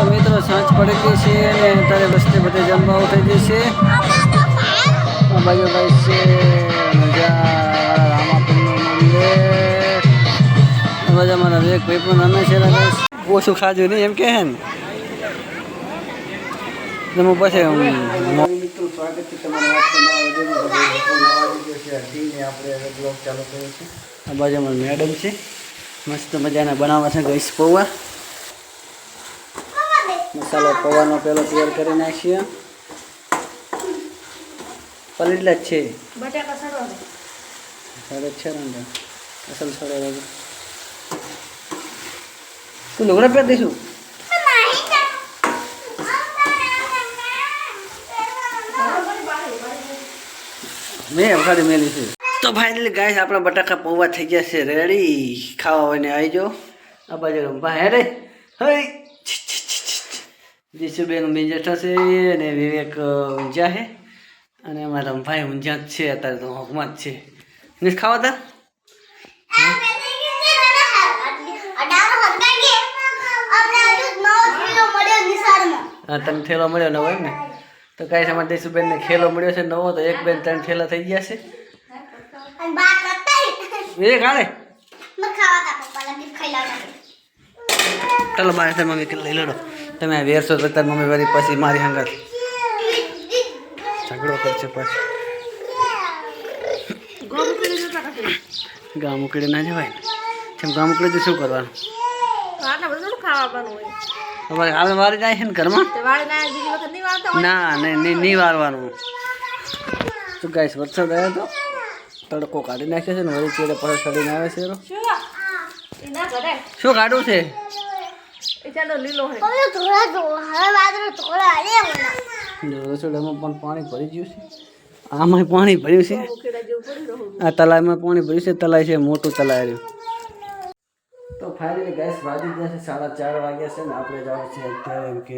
તો મિત્રો સાંજ પડી ગઈ છે અને અત્યારે બસથી બધે જમવા ઉઠી ગઈ છે. બાજુ ભાઈ છે રામાપીરનું મંદિર. બધા મારા એક ભાઈ પણ રમે છે. ઓછું ખાજું નહીં એમ કે હે ને તમે પછી મિત્રો સ્વાગત છે તમારા આપણે બ્લોગ ચાલુ કર્યો છે. આ બાજુમાં મેડમ છે મસ્ત મજાના બનાવવા છે ગઈશ પૌવા. મસાલો પૌવાનો પહેલો તૈયાર કરી નાખીએ. પલીટલા જ છે બટાકા સડે છે ને અસલ સડે તું લુગડા પહેર દઈશું. મેં વખાડી મેલી છે. તો ફાઇનલી ગાઈસ આપણા બટાકા પૌવા થઈ ગયા છે રેડી. ખાવા હોય ને આવી જાઓ. આ બાજુ ભાઈ રે હઈ જીસુબેન બેઠા છે અને વિવેક ઊંઝા છે અને અમારા ભાઈ ઊંઝા જ છે. અત્યારે તો હોકમાં જ છે. નથી ખાવા તા તને થેલો મળ્યો નવો એમ ને. તો કાંઈ અમારે દેશુબેનને ખેલો મળ્યો છે નવો. તો એક બેન 3 થેલા થઈ ગયા છે. વિવેક હાલે ચાલો મારે મમ્મી કે લઈ લો. તમે વેરશો તો તાર મમ્મી વાળી પછી મારી હંગાત ઝઘડો કરશે. પછી ગામ ઉકળી ના જવાય ને. જેમ ગામ ઉકળી શું કરવાનું તમારે હાલ વારી જાય છે ને ઘરમાં. ના નહીં વારવાનું. શું ગાઈશ વરસાદ આવ્યો તો તડકો કાઢી નાખ્યો છે ને વળી ચેડે પર ચડીને આવે છે. શું કાઢવું છે રસોડામાં પણ પાણી ભરી ગયું છે. આમાં પાણી ભર્યું છે. આ તલાવમાં પાણી ભર્યું છે. તલાવ છે મોટું તલાવ રહ્યું. તો ફાઇનલી ગેસ વાગી ગયા છે 4:30 વાગ્યા છે ને આપણે જવું છે અત્યારે એમ કે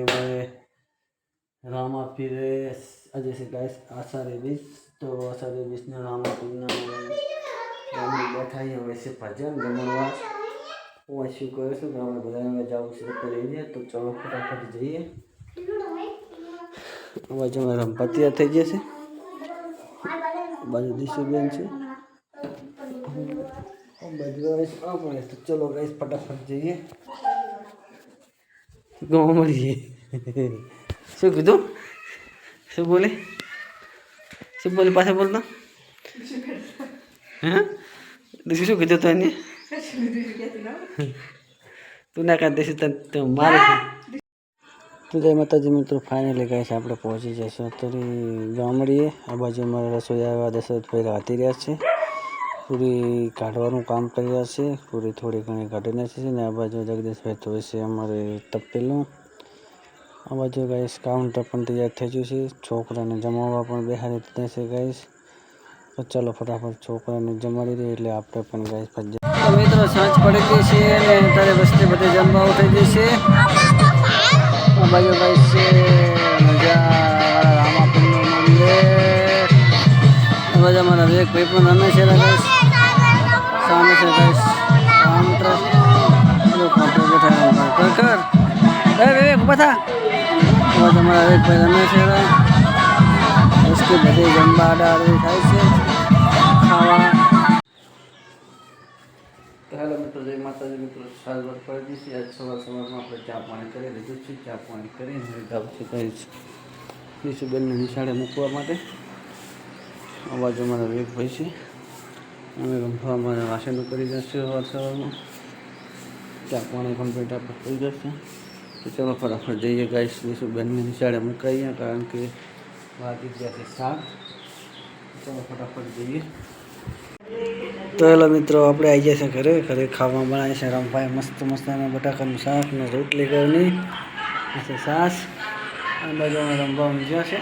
રામાપીરે આજે છે ગેસ આષાઢી બીજ. તો આષાઢી બીજને રામાપીરના બેઠા હોય છે ભજન જમણવા. હું શું કહું છું કે આપણે બધાને જવું છે તો રહીએ. તો ચલો ફટાફટ જઈએ. બાજુમાં રંપતિયા થઈ ગયા છે. બાજુ દીશુબેન છે. આપણે તો ચલો ગાઈસ ફટાફટ જઈએ. મળીએ. શું કીધું શું બોલે પાછા બોલતા હા દીશું શું કીધું તો એને તું ના કાઢ દઈશું તને મારે. તો જય માતાજી મિત્રો ફાઇનલી ગાઈસ આપણે પહોંચી જઈશું અત્યારે ગામડીએ. આ બાજુ અમારા રસોઈ આવ્યા દશરથભાઈ હાથી રહ્યા છે. પૂરી કાઢવાનું કામ કરી રહ્યા છે. પૂરી થોડી ઘણી કાઢી નાખી છે ને આ બાજુ જગદીશભાઈ તો છે અમારે તપેલું. આ બાજુ ગાઈસ કાઉન્ટર પણ તૈયાર થઈ ગયું છે. છોકરાને જમાવવા પણ બેહાડી દીધા છે ગાઈસ. તો ચાલો ફટાફટ છોકરાને જમાડી દઈએ એટલે આપણે પણ ગાઈસ મિત્રો સાંજ પડી ગઈ છે અને અત્યારે બસથી બધે જમવા ઉઠી ગઈ છે. આ બાજુ ગાઈસ છે રામાપીરનું મંદિર. બધા મારા એક ભાઈ પણ રમે છે ગાઈસ. સામે છે ગાઈસ રામ ટ્રસ્ટ. વિવેક બધા તમારા એક ભાઈ રમે છે. બસથી બધે જમવા આડાઆડી થાય છે ખાવા. તો હેલો મિત્રો જય માતાજી મિત્રો સાંજ પડી ગઈ છે. આજ સવારમાં આપણે ચા પાણી કરી લીધું છે. ચા પાણી કરીને જાવ છે કઈ દીશુબેનને નિશાળે મૂકવા માટે. આ બાજુ મારા વિવેક ભાઈ છે. અમે રમવામાં વાસણો કરી જશે સવારમાં. ચા પાણી કમ્પ્લીટ આપણે થઈ જશે. તો ચાલો ફટાફટ જઈએ ગાઈસ દીશુબેનને નિશાળે મુકાઈએ કારણ કે વાગી ગયા છે 7. ચાલો ફટાફટ જઈએ. તો હેલો મિત્રો આપણે આવી ગયા છે ઘરે ખાવા બનાવીએ છે રામભાઈ મસ્ત મસ્તના બટાકાનું શાક ને રોટલી કરવાની છે છાશ. આ બાજુમાં રમવા ઊંઝા છે.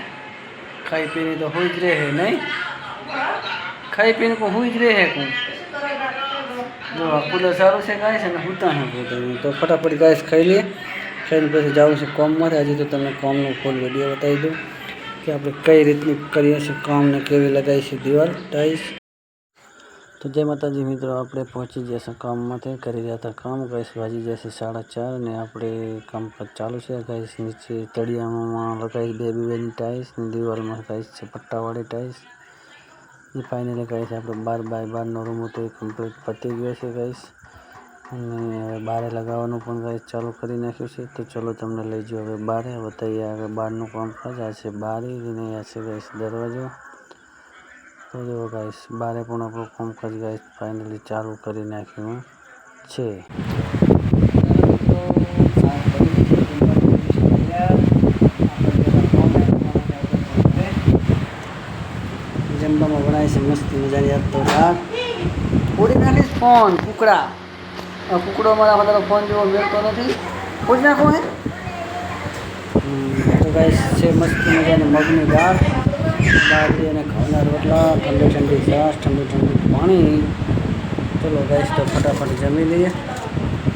ખાઈ પીને તો હોઈ જ રહે નહીં. ખાઈ પીને કોઈ હોઈ જ રહે કોણ જો કુલર સારું છે ગાય છે ને હુતા ને તો ફટાફટ ગાય ખાઈ લઈએ. ખાઈને પછી જવું છે કોમમાં. હજી તો તમને કોમનો ફૂલ વિડીયો બતાવી દઉં કે આપણે કઈ રીતની કરીએ છીએ કામ ને કેવી લગાવી છે દિવાલ ટાઈલ્સ. તો જય માતાજી મિત્રો, આપણે પહોંચી જઈશું કામમાંથી. કરી રહ્યા હતા કામ ગાઈસ, વાજી જશે 4:30 ને આપણે કામકાજ ચાલુ છે ગાઈસ. નીચે તળિયામાં લગાવી બેની ટાઈલ્સ ને દિવાલમાં ગાઈસ છે પટ્ટાવાળી ટાઈલ્સ. એ ફાઇનલી ગાઈસ આપણે 12 બાય 12નો રૂમ હતો એ કમ્પ્લીટ પતી ગયો છે ગાઈસ. અને હવે બારે લગાવવાનું પણ ગાઈસ ચાલુ કરી નાખ્યું છે. તો ચલો તમને લઈ જાઓ હવે બારે. બતાવીએ આગળ બહારનું કામકાજ. આ છે બારી અને આ છે ગાઈસ દરવાજો. તો જો ગાઈસ બારે પણ આપણું કામકાજ ગાઈસ ફાઇનલી ચાલુ કરી નાખ્યું છે. જમવામાં બનાવે છે મસ્ત મજાની યાદ તો રાત ઉડી નાખીશ ફોન કુકડા. કુકડો મારા તારો ફોન જેવો મેળતો નથી. ઉડી નાખો હે. તો ગાઈસ છે મસ્ત મજાની મગની દાળ અને ઘઉંના રોટલા, ઠંડી ઠંડી છાશ, ઠંડુ ઠંડુ પાણી. ચલો ગાઈસ તો ફટાફટ જમી લઈએ.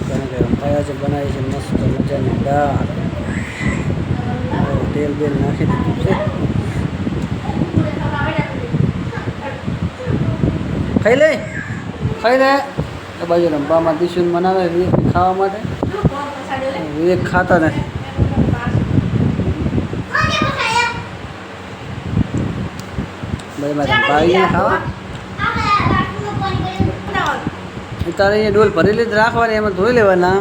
કારણ કે ખાયા છે બનાવી છે મસ્ત મજાની દાળ. તેલ બેલ નાખી દીધું છે. ખાઈ લે એ બાજુ રંબામાં દિશુન બનાવે વિવેક ખાવા માટે. વિવેક ખાતા નથી. ભાઈ ખાવા તારે અહીંયા ડોલ ભરેલી જ રાખવાની, એમાં ધોઈ લેવાના.